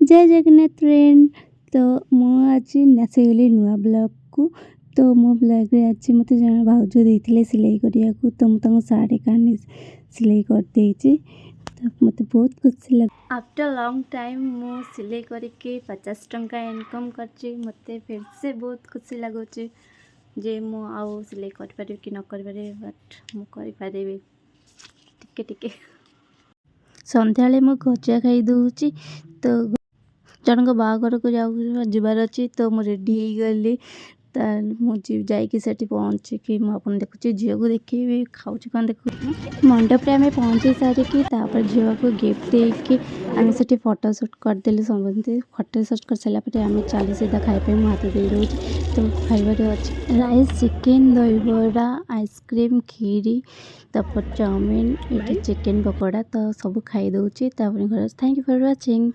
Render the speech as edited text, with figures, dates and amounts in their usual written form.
जय जगन्नाथ फ्रेंड। तो मुझे आसगली नुआ ब्लॉग को। तो मो ब्लॉग रे आज मत जन भाउज देते सिलाई करिया को। तो मुझे साड़ी कानी सिलाई कर देची। तो मत बहुत खुशी लग। आफ्टर लॉन्ग टाइम मु सिलाई करके 50 टंका इनकम करची। मते फिर से बहुत खुशी लगुच जे मु आउ सिलाई कर पारे कि न कर पारे, बट मु कर पारे टिके टिके। संध्या मु गजा खाई दूची। तो जनक बागर को जबार अच्छी तो मुझे रेडी गली। मुझे जाकि पहुँचिकी मुझे देखुची झील को देखी खाऊँ कौन देखु मंडप आम पहुँची सारिकी झील को गिफ्ट देकी आम से फोटो सुट करदेलु। समझते फोटो सुट कर सारापर आम चली सीधा खाइपे मु हाथ दे दूँ। तो खाइबार अच्छे राइस चिकेन दही बड़ा आइसक्रीम खीरी तापर चाउमिन ये चिकेन पकोड़ा तो सब खाई दूची। घर थैंक यू फॉर वाचिंग।